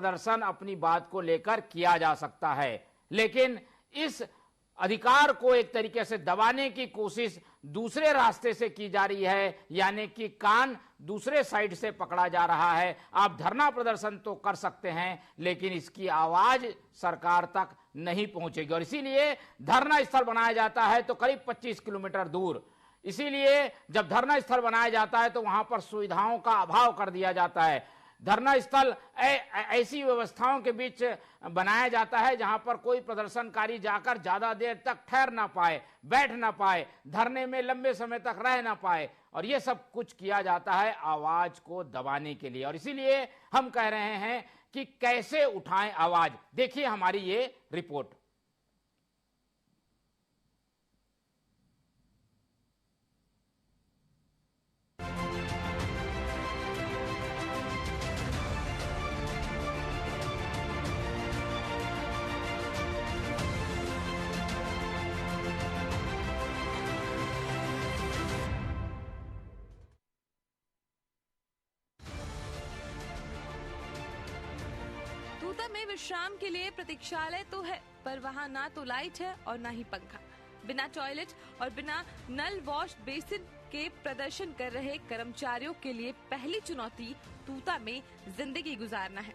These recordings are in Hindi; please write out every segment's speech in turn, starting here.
प्रदर्शन अपनी बात को लेकर किया जा सकता है, लेकिन इस अधिकार को एक तरीके से दबाने की कोशिश दूसरे रास्ते से की जा रही है, यानी कि कान दूसरे साइड से पकड़ा जा रहा है। आप धरना प्रदर्शन तो कर सकते हैं, लेकिन इसकी आवाज सरकार तक नहीं पहुंचेगी, और इसीलिए धरना स्थल बनाया जाता है तो करीब 25 किलोमीटर दूर। इसीलिए जब धरना स्थल बनाया जाता है तो वहां पर सुविधाओं का अभाव कर दिया जाता है। धरना स्थल ऐसी व्यवस्थाओं के बीच बनाया जाता है जहां पर कोई प्रदर्शनकारी जाकर ज्यादा देर तक ठहर ना पाए, बैठ ना पाए, धरने में लंबे समय तक रह ना पाए, और यह सब कुछ किया जाता है आवाज को दबाने के लिए। और इसीलिए हम कह रहे हैं कि कैसे उठाएं आवाज। देखिए हमारी ये रिपोर्ट। तूता में विश्राम के लिए प्रतीक्षालय तो है, पर वहाँ ना तो लाइट है और ना ही पंखा। बिना टॉयलेट और बिना नल वॉश बेसिन के प्रदर्शन कर रहे कर्मचारियों के लिए पहली चुनौती तूता में जिंदगी गुजारना है।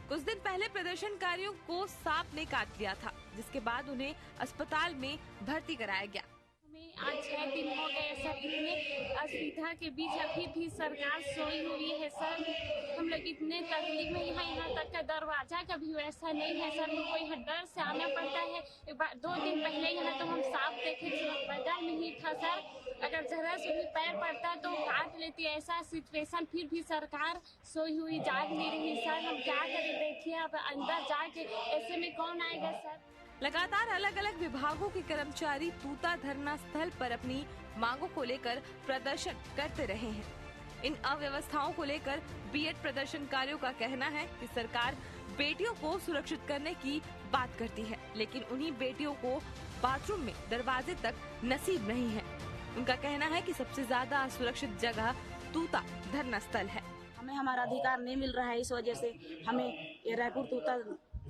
कुछ दिन पहले प्रदर्शनकारियों को सांप ने काट लिया था, जिसके बाद उन्हें अस्पताल में भर्ती कराया गया। आज 6 दिन हो गए सर, इतने असुविधा के बीच अभी भी सरकार सोई हुई है सर। हम लोग इतने तकलीफ में यहाँ तक का दरवाजा का भी वैसा नहीं है सर, हमको यहाँ डर से आना पड़ता है। एक बार 2 दिन पहले यहाँ तो हम सांप देखे बाजार में ही था सर, अगर जरा से भी पैर पड़ता तो काट लेती, ऐसा सिचुएशन। फिर भी सरकार सोई हुई जाग नहीं रही सर, हम क्या करें। देखिए अब अंदर जाके ऐसे में कौन आएगा सर। लगातार अलग अलग विभागों के कर्मचारी तूता धरना स्थल पर अपनी मांगों को लेकर प्रदर्शन करते रहे हैं। इन अव्यवस्थाओं को लेकर बीएड प्रदर्शनकारियों का कहना है कि सरकार बेटियों को सुरक्षित करने की बात करती है, लेकिन उन्हीं बेटियों को बाथरूम में दरवाजे तक नसीब नहीं है। उनका कहना है कि सबसे ज्यादा असुरक्षित जगह तूता धरना स्थल है। हमें हमारा अधिकार नहीं मिल रहा है, इस वजह से हमें ये रायपुर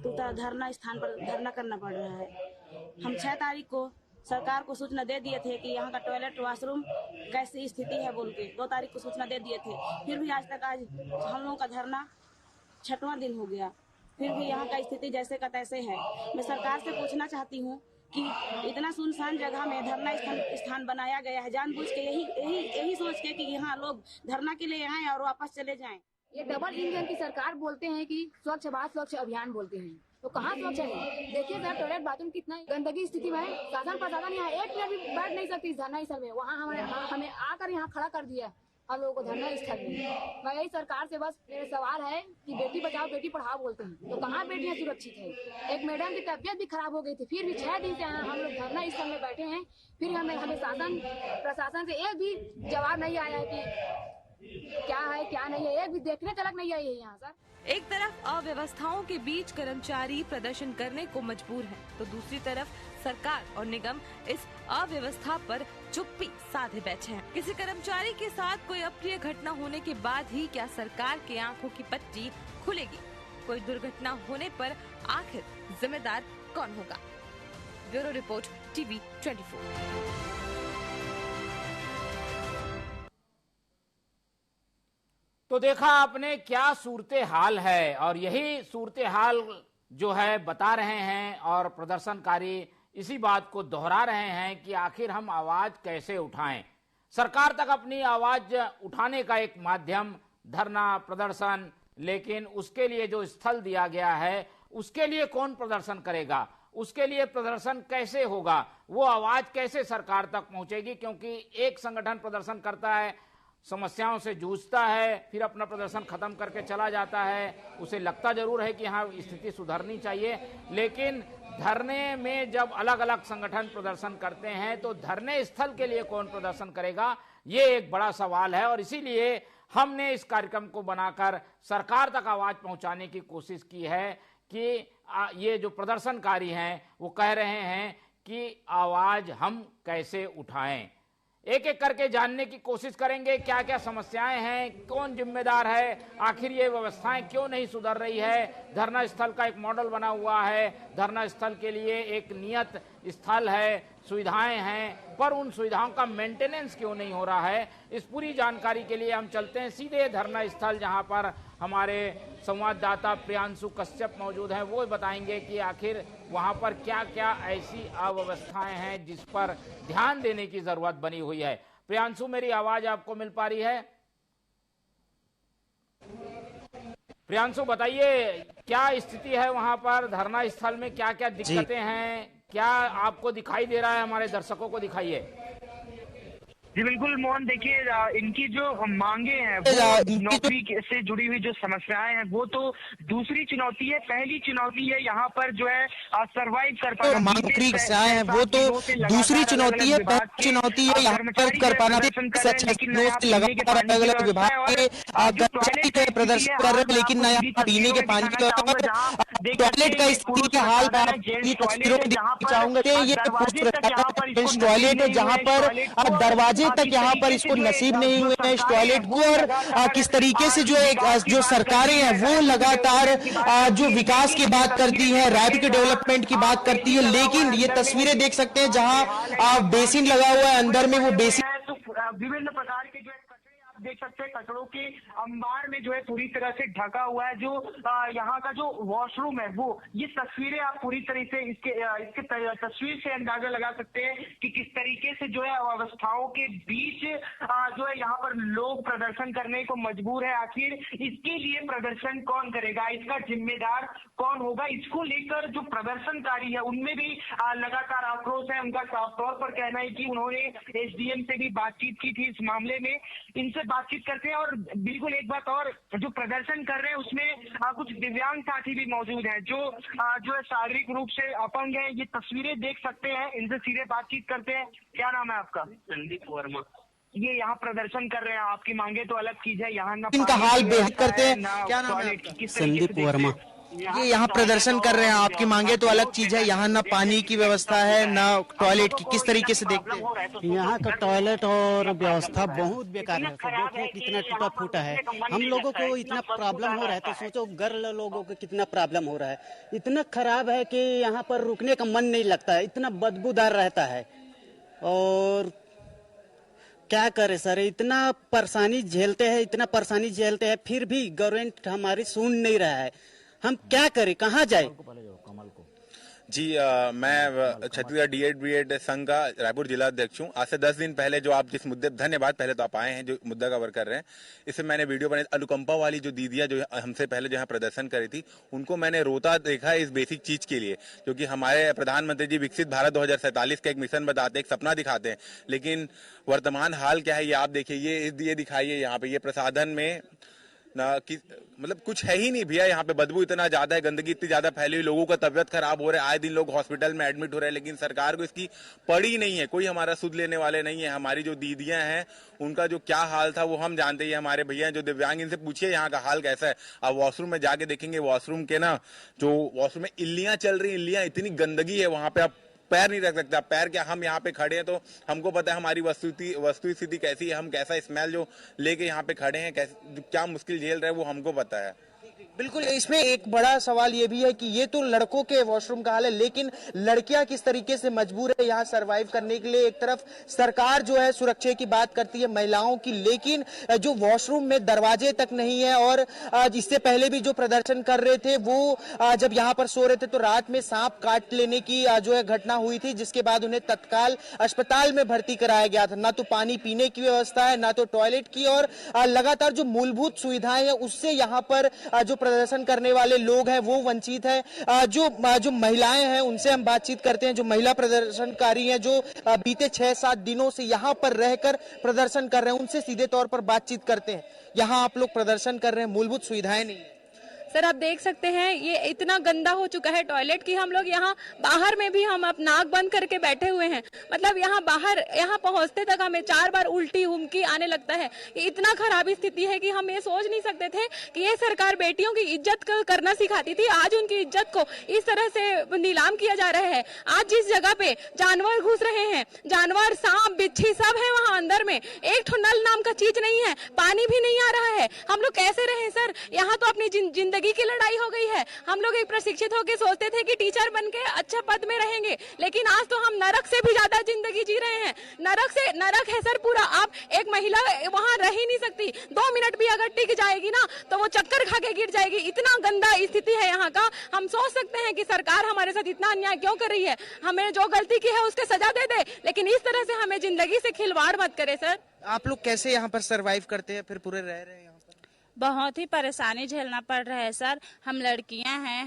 तूता धरना स्थान पर धरना करना पड़ रहा है। हम 6 तारीख को सरकार को सूचना दे दिए थे कि यहाँ का टॉयलेट वॉशरूम कैसी स्थिति है बोल के। 2 तारीख को सूचना दे दिए थे, फिर भी आज हम लोगों का धरना 6वां दिन हो गया, फिर भी यहाँ का स्थिति जैसे का तैसे है। मैं सरकार से पूछना चाहती हूँ कि इतना सुनसान जगह में धरना स्थान बनाया गया है जानबूझ के, यही सोच के कि यहाँ लोग धरना के लिए आए और वापस चले जाएं। ये डबल इंजन की सरकार बोलते हैं कि स्वच्छ भारत स्वच्छ अभियान बोलते हैं, तो कहाँ स्वच्छ है? देखिए सर, टॉयलेट बाथरूम कितना गंदगी स्थिति में है। शासन प्रशासन यहाँ एक मिनट भी बैठ नहीं सकती इस धरना स्थल में। वहाँ हमें आकर यहाँ खड़ा कर दिया हम लोगों को धरना स्थल में। मैं यही सरकार से बस मेरा सवाल है कि बेटी बचाओ बेटी पढ़ाओ बोलते हैं, तो कहाँ बेटियाँ सुरक्षित है? एक मैडम की तबीयत भी खराब हो गई थी, फिर भी 6 दिन से हम लोग धरना स्थल में बैठे हैं, फिर हमें शासन प्रशासन से एक भी जवाब नहीं आया है कि क्या है क्या नहीं है, एक भी देखने तक नहीं आई है यहाँ सर। एक तरफ अव्यवस्थाओं के बीच कर्मचारी प्रदर्शन करने को मजबूर हैं, तो दूसरी तरफ सरकार और निगम इस अव्यवस्था पर चुप्पी साधे बैठे हैं। किसी कर्मचारी के साथ कोई अप्रिय घटना होने के बाद ही क्या सरकार के आंखों की पट्टी खुलेगी? कोई दुर्घटना होने पर आखिर जिम्मेदार कौन होगा? Bureau report, TV 24। तो देखा आपने क्या सूरत हाल है, और यही सूरत हाल जो है बता रहे हैं, और प्रदर्शनकारी इसी बात को दोहरा रहे हैं कि आखिर हम आवाज कैसे उठाएं। सरकार तक अपनी आवाज उठाने का एक माध्यम धरना प्रदर्शन, लेकिन उसके लिए जो स्थल दिया गया है उसके लिए कौन प्रदर्शन करेगा, उसके लिए प्रदर्शन कैसे होगा, वो आवाज कैसे सरकार तक पहुंचेगी? क्योंकि एक संगठन प्रदर्शन करता है, समस्याओं से जूझता है, फिर अपना प्रदर्शन खत्म करके चला जाता है, उसे लगता जरूर है कि हाँ स्थिति सुधरनी चाहिए, लेकिन धरने में जब अलग अलग संगठन प्रदर्शन करते हैं तो धरने स्थल के लिए कौन प्रदर्शन करेगा, ये एक बड़ा सवाल है। और इसीलिए हमने इस कार्यक्रम को बनाकर सरकार तक आवाज पहुंचाने की कोशिश की है कि ये जो प्रदर्शनकारी हैं वो कह रहे हैं कि आवाज हम कैसे उठाएं। एक एक करके जानने की कोशिश करेंगे क्या क्या समस्याएं हैं, कौन जिम्मेदार है, आखिर ये व्यवस्थाएं क्यों नहीं सुधर रही है। धरना स्थल का एक मॉडल बना हुआ है, धरना स्थल के लिए एक नियत स्थल है, सुविधाएं हैं, पर उन सुविधाओं का मेंटेनेंस क्यों नहीं हो रहा है। इस पूरी जानकारी के लिए हम चलते हैं सीधे धरना स्थल, जहां पर हमारे संवाददाता प्रियांशु कश्यप मौजूद हैं। वो बताएंगे कि आखिर वहां पर क्या क्या ऐसी अव्यवस्थाएं हैं जिस पर ध्यान देने की जरूरत बनी हुई है। प्रियांशु, मेरी आवाज आपको मिल पा रही है? प्रियांशु, बताइए क्या स्थिति है वहां पर धरना स्थल में, क्या क्या दिक्कतें हैं, क्या आपको दिखाई दे रहा है, हमारे दर्शकों को दिखाइए। जी बिल्कुल मोहन, देखिए इनकी जो मांगे हैं वो नौकरी से जुड़ी हुई जो समस्याएं हैं वो तो दूसरी चुनौती है। पहली चुनौती है यहाँ पर जो है सरवाइव कर पाना। नौकरी समस्याएं हैं वो तो दूसरी चुनौती है, पहली चुनौती है यहाँ पर कर पाना। लगातार अलग अलग विभाग के कर्मचारी प्रदर्शन कर रहे हैं, लेकिन न यहाँ पीने के पानी का टॉयलेट का स्थिति का हाल तस्वीरों में दिखाना चाहूंगा कि ये टॉयलेट है जहाँ पर दरवाजे तक यहाँ पर इसको नसीब नहीं हुए हैं इस टॉयलेट को। और किस तरीके से जो सरकारें हैं वो लगातार जो विकास की बात करती है, रायपुर के डेवलपमेंट की बात करती है, लेकिन ये तस्वीरें देख सकते हैं जहां बेसिन लगा हुआ है, अंदर में वो बेसिन विभिन्न प्रकार के जो देख सकते हैं कचड़ों के अंबार में जो है पूरी तरह से ढका हुआ है। जो यहाँ का जो वॉशरूम है वो, ये तस्वीरें आप पूरी तरह से इसके तस्वीर से अंदाजा लगा सकते हैं कि किस तरीके से जो है अवस्थाओं के बीच जो है यहाँ पर लोग प्रदर्शन करने को मजबूर है। आखिर इसके लिए प्रदर्शन कौन करेगा, इसका जिम्मेदार कौन होगा, इसको लेकर जो प्रदर्शनकारी है उनमें भी लगातार आक्रोश है। उनका साफ तौर पर कहना है कि उन्होंने एसडीएम से भी बातचीत की थी इस मामले में, इनसे बातचीत करते हैं। और बिल्कुल एक बात और, जो प्रदर्शन कर रहे हैं उसमें कुछ दिव्यांग साथी भी मौजूद हैं जो है शारीरिक रूप से अपंग हैं। ये तस्वीरें देख सकते हैं, इनसे सीधे बातचीत करते हैं। क्या नाम है आपका? संदीप वर्मा। ये यहाँ प्रदर्शन कर रहे हैं, आपकी मांगे तो अलग चीज है, यहाँ ना इनका हाल बेहद करते हैं। क्या नाम है आपका? संदीप वर्मा। ये यहाँ प्रदर्शन कर रहे हैं, आपकी मांगे तो अलग चीज है, यहाँ ना पानी की व्यवस्था है ना टॉयलेट की, किस तरीके से देखते हैं? यहाँ का टॉयलेट और व्यवस्था बहुत बेकार है। देखो कितना टूटा फूटा है, हम लोगों को इतना प्रॉब्लम हो रहा है तो सोचो गर्ल लोगों को कितना प्रॉब्लम हो रहा है। इतना खराब है कि यहाँ पर रुकने का मन नहीं लगता है, इतना बदबूदार रहता है। और क्या करे सर, इतना परेशानी झेलते हैं फिर भी गवर्नमेंट हमारी सुन नहीं रहा है। हम क्या करें, कहाँ जाए? जी मैं छत्तीसगढ़ डीएड संघ का रायपुर जिला अध्यक्ष हूँ। आज से 10 दिन पहले जो आप जिस मुद्दे, धन्यवाद पहले तो आप आए हैं जो मुद्दा कवर कर रहे हैं, इससे मैंने वीडियो बनाई। अनुकंपा वाली जो दीदियाँ जो हमसे पहले जो यहाँ प्रदर्शन करी थी, उनको मैंने रोता देखा इस बेसिक चीज के लिए, क्योंकि हमारे प्रधानमंत्री जी विकसित भारत 2047 का एक मिशन बताते हैं, एक सपना दिखाते हैं, लेकिन वर्तमान हाल क्या है ये आप देखिए। ये दिखाइए यहाँ पे, ये प्रसाधन में ना कि मतलब कुछ है ही नहीं भैया। यहाँ पे बदबू इतना ज्यादा है, गंदगी इतनी ज्यादा फैली हुई, लोगों का तबियत खराब हो रहा है, आए दिन लोग हॉस्पिटल में एडमिट हो रहे हैं, लेकिन सरकार को इसकी पड़ी नहीं है, कोई हमारा सुध लेने वाले नहीं है। हमारी जो दीदियां हैं उनका जो क्या हाल था वो हम जानते हैं, हमारे भैया जो दिव्यांग, इनसे पूछिए यहाँ का हाल कैसा है। आप वॉशरूम में जाके देखेंगे, वॉशरूम के ना जो वॉशरूम में इल्लियां चल रही, इल्लियां इतनी गंदगी है वहां पे, आप पैर नहीं रख सकते। आप पैर क्या, हम यहाँ पे खड़े हैं तो हमको पता है हमारी वस्तु स्थिति कैसी है, हम कैसा स्मेल जो लेके यहाँ पे खड़े हैं, क्या मुश्किल झेल रहे हैं वो हमको पता है। बिल्कुल, इसमें एक बड़ा सवाल ये भी है कि ये तो लड़कों के वॉशरूम का हाल है, लेकिन लड़कियां किस तरीके से मजबूर है यहाँ सरवाइव करने के लिए। एक तरफ सरकार जो है सुरक्षा की बात करती है महिलाओं की, लेकिन जो वॉशरूम में दरवाजे तक नहीं है। और इससे पहले भी जो प्रदर्शन कर रहे थे वो जब यहाँ पर सो रहे थे तो रात में सांप काट लेने की जो है घटना हुई थी, जिसके बाद उन्हें तत्काल अस्पताल में भर्ती कराया गया था। ना तो पानी पीने की व्यवस्था है, ना तो टॉयलेट की, और लगातार जो मूलभूत सुविधाएं हैं उससे यहाँ पर जो प्रदर्शन करने वाले लोग हैं वो वंचित है। जो महिलाएं हैं उनसे हम बातचीत करते हैं, जो महिला प्रदर्शनकारी हैं जो बीते 6-7 दिनों से यहाँ पर रहकर प्रदर्शन कर रहे हैं, उनसे सीधे तौर पर बातचीत करते हैं। यहाँ आप लोग प्रदर्शन कर रहे हैं, मूलभूत सुविधाएं नहीं है। सर आप देख सकते हैं ये इतना गंदा हो चुका है टॉयलेट की हम लोग यहाँ बाहर में भी हम अपना नाक बंद करके बैठे हुए हैं। मतलब यहाँ बाहर यहाँ पहुंचते तक हमें 4 बार उल्टी उमकी आने लगता है। ये इतना खराब स्थिति है कि हम ये सोच नहीं सकते थे कि ये सरकार बेटियों की इज्जत करना सिखाती थी, आज उनकी इज्जत को इस तरह से नीलाम किया जा रहा है। आज जिस जगह पे जानवर घुस रहे हैं, जानवर सांप बिच्छी सब है वहाँ अंदर में, एक ठो नल नाम का चीज नहीं है, पानी भी नहीं आ रहा है। हम लोग कैसे रहे सर? यहाँ तो अपनी जिंदगी की लड़ाई हो गई है। हम लोग एक प्रशिक्षित होकर सोचते थे कि टीचर बन के अच्छा पद में रहेंगे, लेकिन आज तो हम नरक से भी ज्यादा जिंदगी जी रहे हैं। नरक है सर पूरा। आप एक महिला वहाँ रह ही नहीं सकती, 2 मिनट भी अगर टिक जाएगी ना तो वो चक्कर खा के गिर जाएगी। इतना गंदा स्थिति है यहाँ का। हम सोच सकते हैं कि सरकार हमारे साथ इतना अन्याय क्यों कर रही है, हमें जो गलती की है उसके सजा दे दे, लेकिन इस तरह से हमें जिंदगी से खिलवाड़ मत करे सर। आप लोग कैसे यहाँ पर सरवाइव करते हैं, फिर पूरे रह रहे हैं यहाँ पर? बहुत ही परेशानी झेलना पड़ रहा है सर। हम लड़कियां हैं,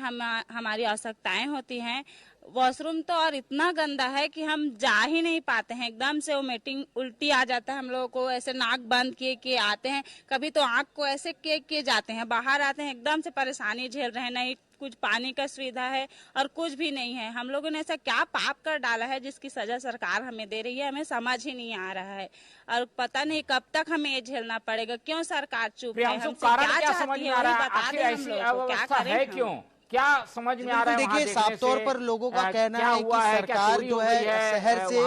हमारी आवश्यकताएं होती हैं। वॉशरूम तो और इतना गंदा है कि हम जा ही नहीं पाते हैं। एकदम से वो मीटिंग उल्टी आ जाता है हम लोगों को, ऐसे नाक बंद किए आते हैं, कभी तो आँख को ऐसे किए जाते हैं, बाहर आते हैं, एकदम से परेशानी झेल रहे हैं। नहीं कुछ पानी का सुविधा है और कुछ भी नहीं है। हम लोगों ने ऐसा क्या पाप कर डाला है जिसकी सजा सरकार हमें दे रही है, हमें समझ ही नहीं आ रहा है। और पता नहीं कब तक हमें ये झेलना पड़ेगा। क्यों सरकार चुप है? हमसे क्या चाहती है वही बता दें हम लोगों को, क्या करें? क्यों क्या समझ में आ रहा है? देखिए साफ तौर पर लोगों का कहना है कि सरकार जो है शहर से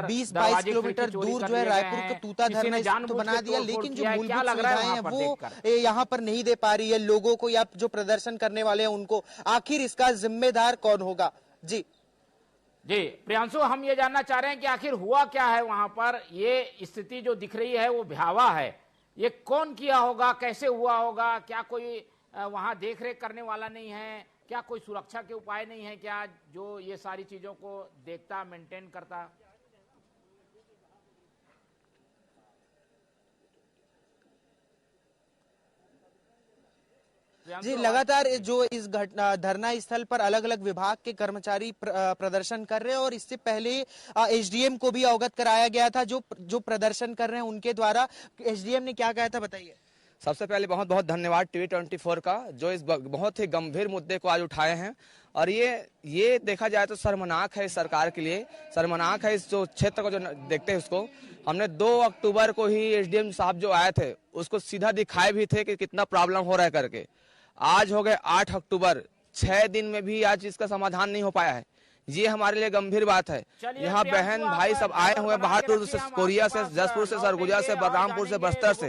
20-22 किलोमीटर दूर जो है रायपुर का तूता धरना तो बना दिया, लेकिन जो मूलभूत सुविधाएं हैं वो यहाँ पर नहीं दे पा रही है लोगों को या जो प्रदर्शन करने वाले हैं उनको। आखिर इसका जिम्मेदार कौन होगा? जी प्रियांशु, हम ये जानना चाह रहे हैं कि आखिर हुआ क्या है वहां पर? ये स्थिति जो दिख रही है वो भयावह है। ये कौन किया होगा, कैसे हुआ होगा? क्या कोई वहां देख रेख करने वाला नहीं है? क्या कोई सुरक्षा के उपाय नहीं है क्या जो ये सारी चीजों को देखता, मेंटेन करता? जी लगातार जो इस धरना स्थल पर अलग अलग विभाग के कर्मचारी प्रदर्शन कर रहे हैं और इससे पहले एसडीएम को भी अवगत कराया गया था जो प्रदर्शन कर रहे हैं उनके द्वारा। एसडीएम ने क्या कहा था बताइए। सबसे पहले बहुत बहुत धन्यवाद टीवी 24 का जो इस बहुत ही गंभीर मुद्दे को आज उठाए हैं। और ये देखा जाए तो शर्मनाक है इस सरकार के लिए, शर्मनाक है इस जो क्षेत्र को जो देखते हैं उसको। हमने 2 अक्टूबर को ही एसडीएम साहब जो आए थे उसको सीधा दिखाए भी थे कि कितना प्रॉब्लम हो रहा है करके। आज हो गए 8 अक्टूबर, 6 दिन में भी आज इसका समाधान नहीं हो पाया है। ये हमारे लिए गंभीर बात है। यहाँ बहन भाई सब आए हुए बहादुर से, कोरिया से, जसपुर से, सरगुजा से, बलरामपुर से, बस्तर से,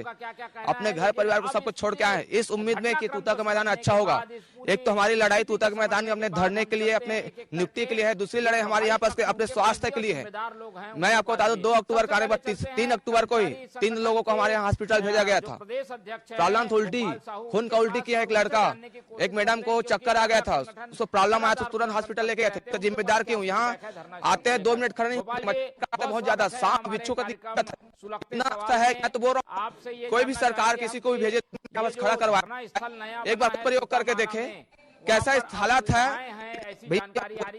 अपने घर परिवार को सब कुछ छोड़ के आए इस उम्मीद में कि तूता का मैदान अच्छा होगा। एक तो हमारी लड़ाई तूता के मैदान में अपने धरने के लिए, अपने नियुक्ति के लिए है, दूसरी लड़ाई हमारे यहाँ पर अपने स्वास्थ्य के लिए है। मैं आपको बता दूं 2 अक्टूबर का आने के बाद 3 अक्टूबर को ही 3 लोगों को हमारे यहाँ हॉस्पिटल भेजा गया था। प्रॉब्लम उल्टी, खून का उल्टी किया एक लड़का, एक मैडम को चक्कर आ गया था, उसको प्रॉब्लम आया तो तुरंत हॉस्पिटल लेके गए थे। जिम्मेदार क्यों? यहाँ आते हैं 2 मिनट खड़े नहीं, बहुत ज्यादा सांप बिच्छू का दिक्कत है, इतना है। मैं तो बोल रहा हूँ कोई भी सरकार किसी को भी भेजे बस खड़ा करवाए, एक बार प्रयोग करके देखे कैसा इस हालात है।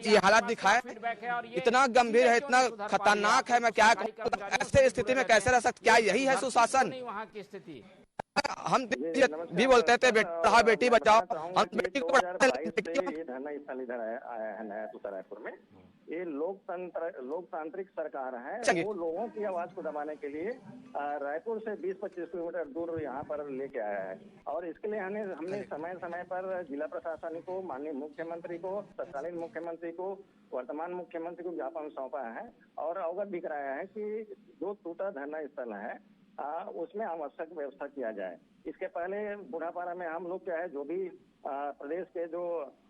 ये हालात दिखाए, इतना गंभीर है, इतना खतरनाक है। मैं क्या ऐसे स्थिति में कैसे रह सकते? क्या यही है सुशासन? हम भी बोलते थे बेटा बेटी बचाओ, हम बेटी को धरना स्थल इधर आया है नया तूता रायपुर में। ये लोकतांत्रिक सरकार है, वो लोगों की आवाज को दबाने के लिए रायपुर से 20-25 किलोमीटर दूर यहाँ पर लेके आया है। और इसके लिए हमने समय समय पर जिला प्रशासन को, माननीय मुख्यमंत्री को, तत्कालीन मुख्यमंत्री को, वर्तमान मुख्यमंत्री को ज्ञापन सौंपा है और अवगत भी कराया है कि जो तूता धरना स्थल है उसमें आवश्यक व्यवस्था किया जाए। इसके पहले बूढ़ापारा में हम लोग क्या है, जो भी प्रदेश के जो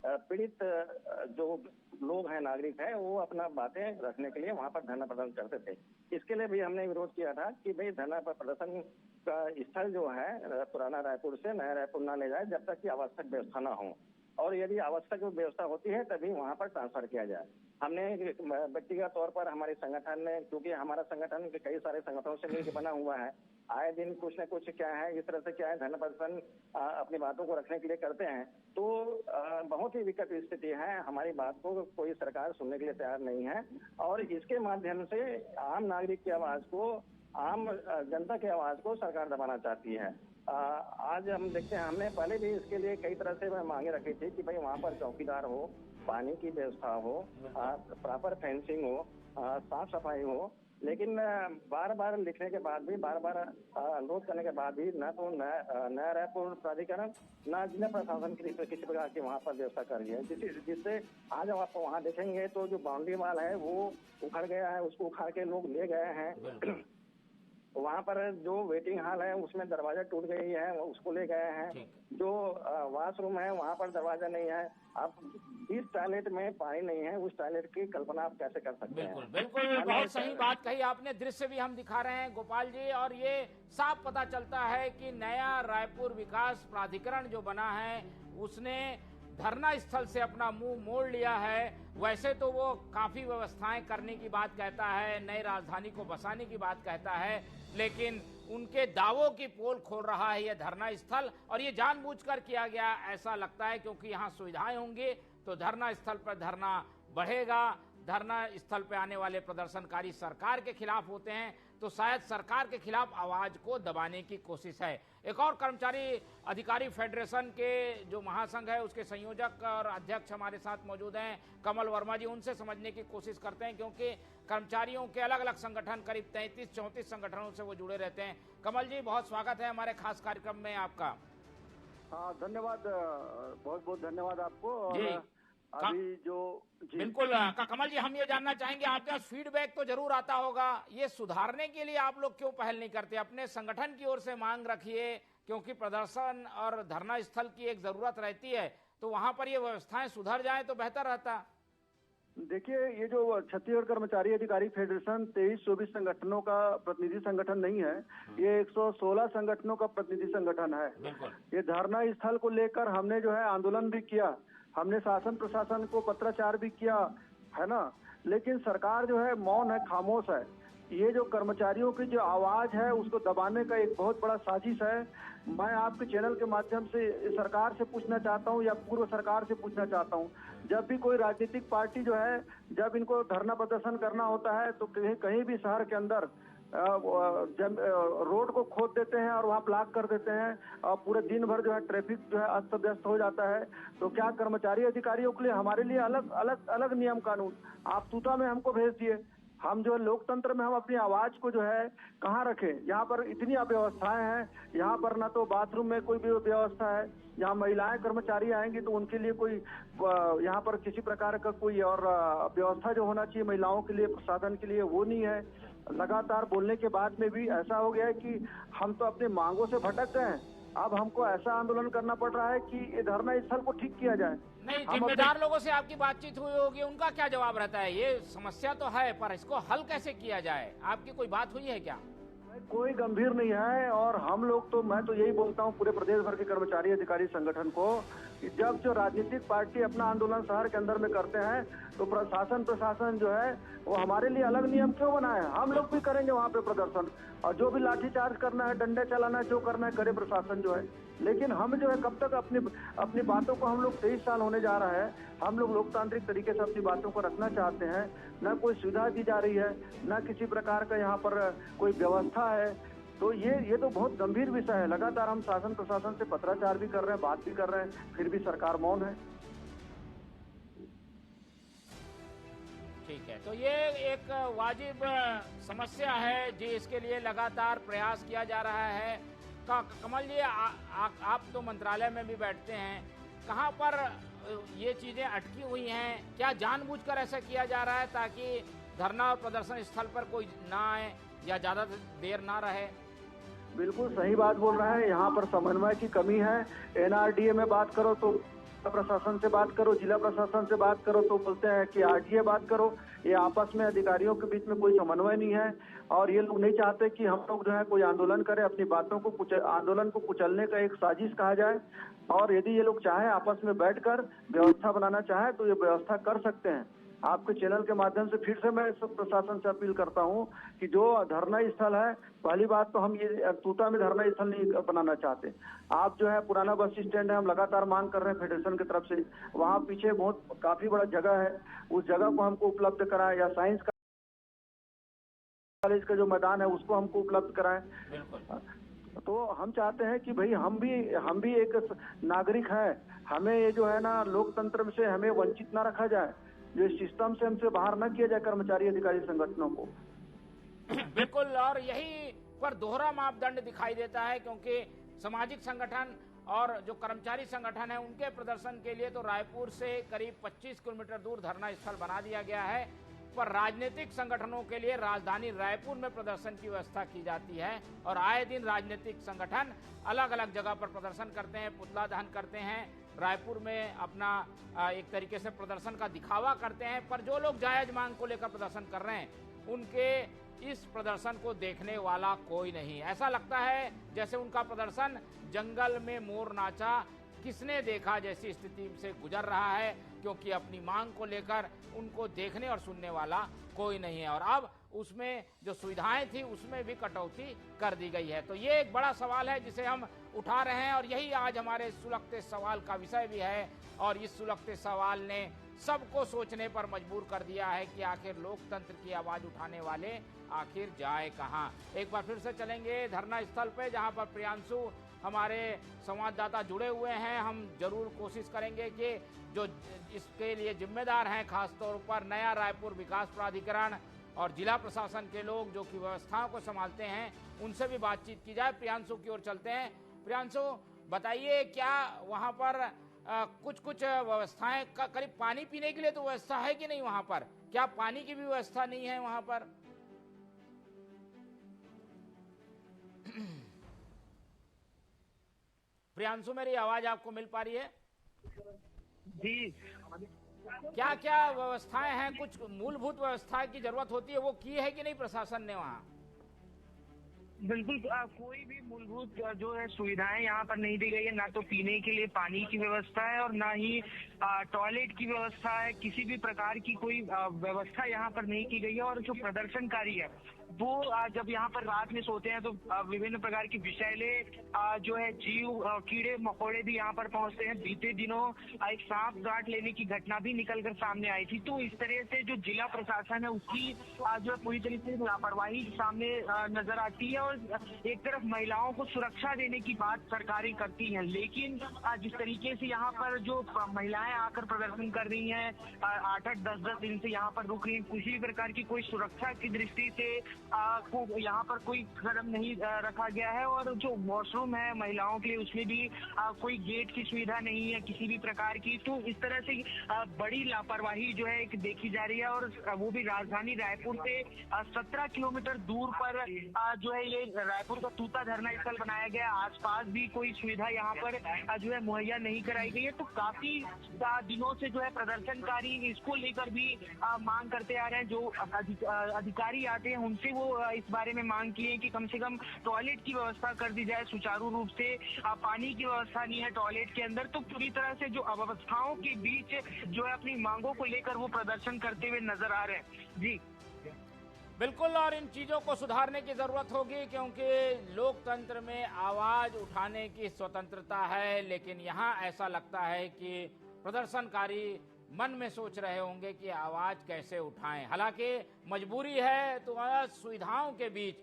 पीड़ित जो लोग हैं, नागरिक हैं, वो अपना बातें रखने के लिए वहाँ पर धरना प्रदर्शन करते थे। इसके लिए भी हमने विरोध किया था कि भाई धरना प्रदर्शन का स्थल जो है पुराना रायपुर से नया रायपुर ना ले जाए जब तक कि आवश्यक व्यवस्था ना हो, और यदि आवश्यक व्यवस्था होती है तभी वहाँ पर ट्रांसफर किया जाए। हमने व्यक्तिगत तौर पर हमारे संगठन ने, क्योंकि हमारा संगठन कई सारे संगठनों से मिलकर बना हुआ है, आए दिन कुछ न कुछ क्या है इस तरह से क्या है धरना प्रदर्शन अपनी बातों को रखने के लिए करते हैं। तो बहुत ही विकट स्थिति है, हमारी बात को कोई सरकार सुनने के लिए तैयार नहीं है और इसके माध्यम से आम नागरिक की आवाज को, आम जनता की आवाज को सरकार दबाना चाहती है। आज हम देखते हैं, हमने पहले भी इसके लिए कई तरह से मांगे रखी थी कि भाई वहाँ पर चौकीदार हो, पानी की व्यवस्था हो, प्रॉपर फेंसिंग हो, साफ सफाई हो। लेकिन बार बार लिखने के बाद भी, बार बार अनुरोध करने के बाद भी न तो नया रायपुर प्राधिकरण न जिला प्रशासन किसी प्रकार की वहाँ पर व्यवस्था कर रही है, जिससे आज आप वहाँ देखेंगे तो जो बाउंड्री वाल है वो उखड़ गया है, उसको उखाड़ के लोग ले गए हैं। वहाँ पर जो वेटिंग हॉल है उसमें दरवाजा टूट गई है, उसको ले गए हैं। जो वॉशरूम है वहाँ पर दरवाजा नहीं है। अब इस टॉयलेट में पानी नहीं है, उस टॉयलेट की कल्पना आप कैसे कर सकते हैं? बिल्कुल बहुत सही बात कही आपने। दृश्य भी हम दिखा रहे हैं गोपाल जी, और ये साफ पता चलता है कि नया रायपुर विकास प्राधिकरण जो बना है उसने धरना स्थल से अपना मुंह मोड़ लिया है। वैसे तो वो काफी व्यवस्थाएं करने की बात कहता है, नई राजधानी को बसाने की बात कहता है, लेकिन उनके दावों की पोल खोल रहा है ये धरना स्थल। और ये जानबूझकर किया गया ऐसा लगता है, क्योंकि यहाँ सुविधाएं होंगी तो धरना स्थल पर धरना बढ़ेगा। धरना स्थल पर आने वाले प्रदर्शनकारी सरकार के खिलाफ होते हैं, तो शायद सरकार के खिलाफ आवाज को दबाने की कोशिश है। एक और कर्मचारी अधिकारी फेडरेशन के जो महासंघ है उसके संयोजक और अध्यक्ष हमारे साथ मौजूद हैं, कमल वर्मा जी। उनसे समझने की कोशिश करते हैं, क्योंकि कर्मचारियों के अलग अलग संगठन, करीब 33-34 संगठनों से वो जुड़े रहते हैं। कमल जी, बहुत स्वागत है हमारे खास कार्यक्रम में आपका। हाँ, धन्यवाद, बहुत बहुत धन्यवाद आपको। जी अभी जो बिल्कुल कमल जी, हम ये जानना चाहेंगे, आपके पास फीडबैक तो जरूर आता होगा, ये सुधारने के लिए आप लोग क्यों पहल नहीं करते? अपने संगठन की ओर से मांग रखिए, क्योंकि प्रदर्शन और धरना स्थल की एक जरूरत रहती है, तो वहां पर ये व्यवस्थाएं सुधर जाए तो बेहतर रहता। देखिए, ये जो छत्तीसगढ़ कर्मचारी अधिकारी फेडरेशन 23-24 संगठनों का प्रतिनिधि संगठन नहीं है, ये 116 संगठनों का प्रतिनिधि संगठन है। ये धरना स्थल को लेकर हमने जो है आंदोलन भी किया, हमने शासन प्रशासन को पत्राचार भी किया है ना, लेकिन सरकार जो है मौन है, खामोश है। ये जो कर्मचारियों की जो आवाज है उसको दबाने का एक बहुत बड़ा साजिश है। मैं आपके चैनल के माध्यम से सरकार से पूछना चाहता हूँ या पूर्व सरकार से पूछना चाहता हूँ, जब भी कोई राजनीतिक पार्टी जो है, जब इनको धरना प्रदर्शन करना होता है तो कहीं भी शहर के अंदर रोड को खोद देते हैं और वहाँ ब्लॉक कर देते हैं और पूरे दिन भर जो है ट्रैफिक जो है अस्त व्यस्त हो जाता है। तो क्या कर्मचारी अधिकारियों के लिए, हमारे लिए अलग अलग अलग नियम कानून? आप तूता में हमको भेज दिए, हम जो लोकतंत्र में हम अपनी आवाज को जो है कहाँ रखें? यहाँ पर इतनी अव्यवस्थाएं हैं, यहाँ पर ना तो बाथरूम में कोई भी व्यवस्था है, यहाँ महिलाएं कर्मचारी आएंगी तो उनके लिए कोई यहाँ पर किसी प्रकार का कोई और व्यवस्था जो होना चाहिए महिलाओं के लिए, प्रसाधन के लिए, वो नहीं है। लगातार बोलने के बाद में भी ऐसा हो गया है कि हम तो अपनी मांगों से भटक गए हैं। अब हमको ऐसा आंदोलन करना पड़ रहा है कि ये धरना स्थल को ठीक किया जाए। नहीं, जिम्मेदार लोगों से आपकी बातचीत हुई होगी, उनका क्या जवाब रहता है? ये समस्या तो है, पर इसको हल कैसे किया जाए, आपकी कोई बात हुई है क्या? कोई गंभीर नहीं है। और हम लोग तो, मैं तो यही बोलता हूँ पूरे प्रदेश भर के कर्मचारी अधिकारी संगठन को, कि जब जो राजनीतिक पार्टी अपना आंदोलन शहर के अंदर में करते हैं तो प्रशासन जो है वो हमारे लिए अलग नियम क्यों बनाए? हम लोग भी करेंगे वहाँ पे प्रदर्शन, और जो भी लाठीचार्ज करना है, डंडे चलाना है, जो करना है करे प्रशासन जो है। लेकिन हम जो है कब तक अपनी बातों को, हम लोग 23 साल होने जा रहा है, हम लोग लोकतांत्रिक तरीके से अपनी बातों को रखना चाहते हैं। न कोई सुविधा दी जा रही है, न किसी प्रकार का यहाँ पर कोई व्यवस्था है। तो ये तो बहुत गंभीर विषय है। लगातार हम शासन प्रशासन से पत्राचार भी कर रहे हैं, बात भी कर रहे हैं, फिर भी सरकार मौन है। ठीक है, तो ये एक वाजिब समस्या है जी, इसके लिए लगातार प्रयास किया जा रहा है। कमल जी, आप तो मंत्रालय में भी बैठते हैं, कहाँ पर ये चीजें अटकी हुई हैं? क्या जानबूझकर ऐसा किया जा रहा है ताकि धरना और प्रदर्शन स्थल पर कोई ना आए या ज्यादा देर ना रहे? बिल्कुल सही बात बोल रहा है, यहाँ पर समन्वय की कमी है। NRDA में बात करो तो प्रशासन से बात करो, जिला प्रशासन से बात करो तो बोलते हैं कि RDA बात करो। ये आपस में अधिकारियों के बीच में कोई समन्वय नहीं है, और ये लोग नहीं चाहते कि हम लोग जो है कोई आंदोलन करें, अपनी बातों को आंदोलन को कुचलने का एक साजिश कहा जाए। और यदि ये लोग चाहे आपस में बैठकर व्यवस्था बनाना चाहे तो ये व्यवस्था कर सकते हैं। आपके चैनल के माध्यम से फिर से मैं सब प्रशासन से अपील करता हूं कि जो धरना स्थल है, पहली बात तो हम ये तूता में धरना स्थल नहीं बनाना चाहते। आप जो है पुराना बस स्टैंड है, हम लगातार मांग कर रहे हैं फेडरेशन की तरफ से, वहाँ पीछे काफी बड़ा जगह है, उस जगह को हमको उपलब्ध कराएं, या साइंस कॉलेज का जो मैदान है उसको हमको उपलब्ध कराएं। तो हम चाहते हैं कि भाई हम भी एक नागरिक हैं, हमें ये जो है ना लोकतंत्र से हमें वंचित ना रखा जाए, जो इस सिस्टम से हमसे बाहर ना किया जाए कर्मचारी अधिकारी संगठनों को। बिल्कुल, और यही पर दोहरा मापदंड दिखाई देता है, क्योंकि सामाजिक संगठन और जो कर्मचारी संगठन है उनके प्रदर्शन के लिए तो रायपुर से करीब 25 किलोमीटर दूर धरना स्थल बना दिया गया है, पर राजनीतिक संगठनों के लिए राजधानी रायपुर में प्रदर्शन की व्यवस्था की जाती है और आए दिन राजनीतिक संगठन अलग अलग जगह पर प्रदर्शन करते हैं, पुतला दहन करते हैं, रायपुर में अपना एक तरीके से प्रदर्शन का दिखावा करते हैं। पर जो लोग जायज मांग को लेकर प्रदर्शन कर रहे हैं उनके इस प्रदर्शन को देखने वाला कोई नहीं। ऐसा लगता है जैसे उनका प्रदर्शन जंगल में मोर नाचा किसने देखा जैसी स्थिति से गुजर रहा है, क्योंकि अपनी मांग को लेकर उनको देखने और सुनने वाला कोई नहीं है। और अब उसमें जो सुविधाएं थी उसमें भी कटौती कर दी गई है। तो ये एक बड़ा सवाल है जिसे हम उठा रहे हैं और यही आज हमारे सुलगते सवाल का विषय भी है। और इस सुलगते सवाल ने सबको सोचने पर मजबूर कर दिया है कि आखिर लोकतंत्र की आवाज उठाने वाले आखिर जाए कहां। एक बार फिर से चलेंगे धरना स्थल पे, जहां पर प्रियांशु हमारे संवाददाता जुड़े हुए हैं। हम जरूर कोशिश करेंगे कि जो इसके लिए जिम्मेदार हैं, खासतौर पर नया रायपुर विकास प्राधिकरण और जिला प्रशासन के लोग जो कि व्यवस्थाओं को संभालते हैं, उनसे भी बातचीत की जाए। प्रियांशु की ओर चलते हैं। प्रियांशु, बताइए क्या वहां पर कुछ व्यवस्थाएं, करीब पानी पीने के लिए तो व्यवस्था है कि नहीं वहां पर? क्या पानी की भी व्यवस्था नहीं है वहां पर? प्रियांशु, मेरी आवाज आपको मिल पा रही है? जी, क्या क्या व्यवस्थाएं हैं? कुछ मूलभूत व्यवस्था की जरूरत होती है, वो की है कि नहीं प्रशासन ने वहाँ? बिल्कुल, कोई भी मूलभूत जो है सुविधाएं यहाँ पर नहीं दी गई है। ना तो पीने के लिए पानी की व्यवस्था है और ना ही टॉयलेट की व्यवस्था है। किसी भी प्रकार की कोई व्यवस्था यहाँ पर नहीं की गई है। और जो प्रदर्शनकारी है वो जब यहाँ पर रात में सोते हैं तो विभिन्न प्रकार की विषैले जो है जीव, कीड़े मकोड़े भी यहाँ पर पहुंचते हैं। बीते दिनों एक सांप गांठ लेने की घटना भी निकलकर सामने आई थी। तो इस तरह से जो जिला प्रशासन है उसकी जो है पूरी तरीके से लापरवाही सामने नजर आती है। और एक तरफ महिलाओं को सुरक्षा देने की बात सरकारें करती हैं, लेकिन जिस तरीके से यहाँ पर जो महिलाएं आकर प्रदर्शन कर रही हैं, 8-8, 10-10 दिन से यहाँ पर रुक रही हैं, किसी भी प्रकार की कोई सुरक्षा की दृष्टि से को यहाँ पर कोई कदम नहीं रखा गया है। और जो वॉशरूम है महिलाओं के लिए उसमें भी कोई गेट की सुविधा नहीं है किसी भी प्रकार की। तो इस तरह से बड़ी लापरवाही जो है एक देखी जा रही है। और वो भी राजधानी रायपुर से 17 किलोमीटर दूर पर जो है ये रायपुर का तूता धरना स्थल बनाया गया। आसपास भी कोई सुविधा यहाँ पर जो है मुहैया नहीं कराई गई है। तो काफी दिनों से जो है प्रदर्शनकारी इसको लेकर भी मांग करते आ रहे हैं। जो अधिकारी आते हैं उनसे वो इस बारे में मांग की है कि कम से कम टॉयलेट की व्यवस्था कर दी जाए सुचारू रूप से। पानी की व्यवस्था नहीं है टॉयलेट के अंदर। तो पूरी तरह से जो अव्यवस्थाओं के बीच जो है अपनी मांगों को लेकर वो प्रदर्शन करते हुए नजर आ रहे हैं। जी बिल्कुल, और इन चीजों को सुधारने की जरूरत होगी, क्योंकि लोकतंत्र में आवाज उठाने की स्वतंत्रता है। लेकिन यहाँ ऐसा लगता है कि प्रदर्शनकारी मन में सोच रहे होंगे कि आवाज कैसे उठाएं। हालांकि मजबूरी है तो सुविधाओं के बीच,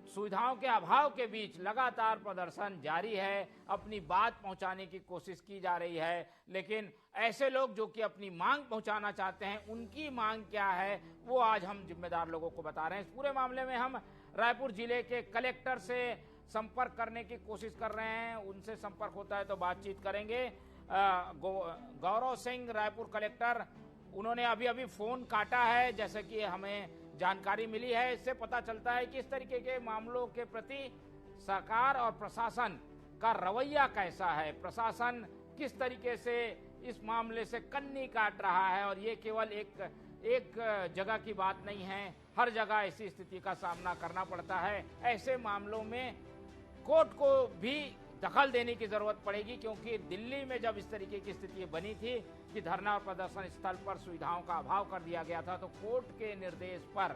सुविधाओं के अभाव के बीच लगातार प्रदर्शन जारी है, अपनी बात पहुंचाने की कोशिश की जा रही है। लेकिन ऐसे लोग जो कि अपनी मांग पहुंचाना चाहते हैं, उनकी मांग क्या है वो आज हम जिम्मेदार लोगों को बता रहे हैं। इस पूरे मामले में हम रायपुर जिले के कलेक्टर से संपर्क करने की कोशिश कर रहे हैं। उनसे संपर्क होता है तो बातचीत करेंगे। गौरव सिंह, रायपुर कलेक्टर, उन्होंने अभी अभी फोन काटा है, जैसे कि हमें जानकारी मिली है। इससे पता चलता है कि इस तरीके के मामलों के प्रति सरकार और प्रशासन का रवैया कैसा है, प्रशासन किस तरीके से इस मामले से कन्नी काट रहा है। और ये केवल एक जगह की बात नहीं है, हर जगह ऐसी स्थिति का सामना करना पड़ता है। ऐसे मामलों में कोर्ट को भी दखल देने की जरूरत पड़ेगी, क्योंकि दिल्ली में जब इस तरीके की स्थिति बनी थी कि धरना और प्रदर्शन स्थल पर सुविधाओं का अभाव कर दिया गया था, तो कोर्ट के निर्देश पर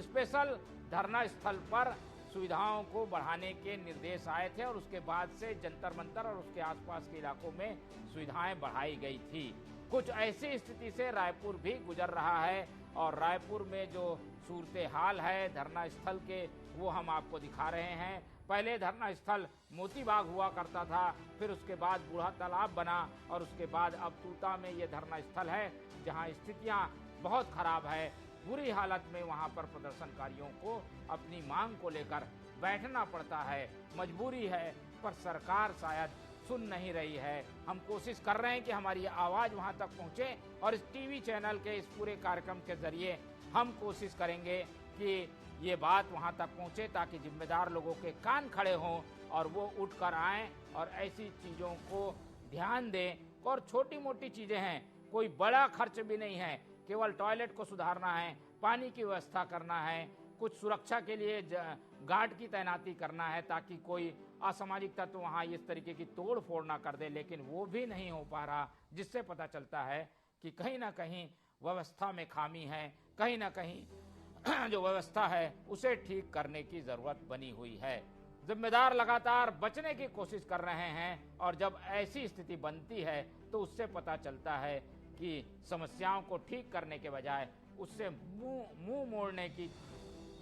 स्पेशल धरना स्थल पर सुविधाओं को बढ़ाने के निर्देश आए थे और उसके बाद से जंतर मंतर और उसके आसपास के इलाकों में सुविधाएं बढ़ाई गई थी। कुछ ऐसी स्थिति से रायपुर भी गुजर रहा है और रायपुर में जो सूरत हाल है धरना स्थल के, वो हम आपको दिखा रहे हैं। पहले धरना स्थल मोती बाग हुआ करता था, फिर उसके बाद बूढ़ा तालाब बना और उसके बाद अब तूता में ये धरना स्थल है जहां स्थितियां बहुत खराब है। बुरी हालत में वहां पर प्रदर्शनकारियों को अपनी मांग को लेकर बैठना पड़ता है, मजबूरी है, पर सरकार शायद सुन नहीं रही है। हम कोशिश कर रहे हैं कि हमारी आवाज वहां तक पहुंचे और इस टीवी चैनल के इस पूरे कार्यक्रम के जरिए हम कोशिश करेंगे कि ये बात वहां तक पहुंचे ताकि जिम्मेदार लोगों के कान खड़े हों और वो उठकर आएं और ऐसी चीजों को ध्यान दें। और छोटी मोटी चीजें हैं, कोई बड़ा खर्च भी नहीं है, केवल टॉयलेट को सुधारना है, पानी की व्यवस्था करना है, कुछ सुरक्षा के लिए गार्ड की तैनाती करना है ताकि कोई असामाजिक तत्व वहां इस तरीके की तोड़ फोड़ ना कर दे, लेकिन वो भी नहीं हो पा रहा, जिससे पता चलता है कि कहीं ना कहीं व्यवस्था में खामी है, कहीं ना कहीं जो व्यवस्था है उसे ठीक करने की जरूरत बनी हुई है। जिम्मेदार लगातार बचने की कोशिश कर रहे हैं और जब ऐसी स्थिति बनती है तो उससे पता चलता है कि समस्याओं को ठीक करने के बजाय उससे मुंह मोड़ने की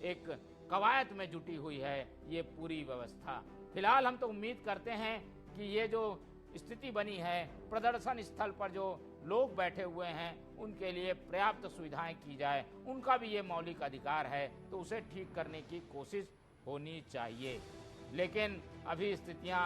एक कवायद में जुटी हुई है ये पूरी व्यवस्था। फिलहाल हम तो उम्मीद करते हैं कि ये जो स्थिति बनी है, प्रदर्शन स्थल पर जो लोग बैठे हुए हैं उनके लिए पर्याप्त सुविधाएं की जाए, उनका भी ये मौलिक अधिकार है, तो उसे ठीक करने की कोशिश होनी चाहिए। लेकिन अभी स्थितियां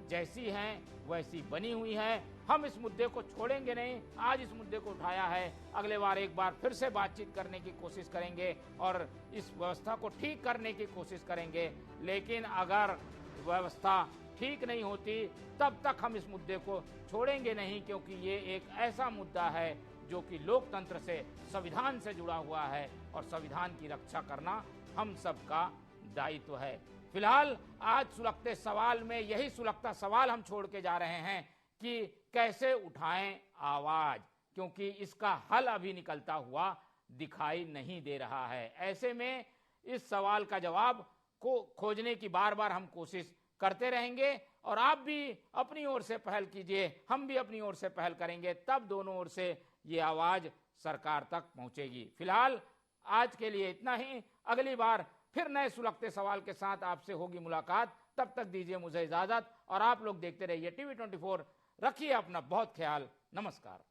जैसी हैं वैसी बनी हुई है। हम इस मुद्दे को छोड़ेंगे नहीं, आज इस मुद्दे को उठाया है, अगले बार एक बार फिर से बातचीत करने की कोशिश करेंगे और इस व्यवस्था को ठीक करने की कोशिश करेंगे। लेकिन अगर व्यवस्था ठीक नहीं होती तब तक हम इस मुद्दे को छोड़ेंगे नहीं, क्योंकि ये एक ऐसा मुद्दा है जो कि लोकतंत्र से, संविधान से जुड़ा हुआ है और संविधान की रक्षा करना हम सबका दायित्व है। फिलहाल आज सुलगते सवाल में यही सुलगता सवाल हम छोड़ के जा रहे हैं कि कैसे उठाएं आवाज, क्योंकि इसका हल अभी निकलता हुआ दिखाई नहीं दे रहा है। ऐसे में इस सवाल का जवाब को खोजने की बार बार हम कोशिश करते रहेंगे और आप भी अपनी ओर से पहल कीजिए, हम भी अपनी ओर से पहल करेंगे, तब दोनों ओर से ये आवाज सरकार तक पहुंचेगी। फिलहाल आज के लिए इतना ही, अगली बार फिर नए सुलगते सवाल के साथ आपसे होगी मुलाकात। तब तक दीजिए मुझे इजाजत और आप लोग देखते रहिए टीवी 24। रखिए अपना बहुत ख्याल। नमस्कार।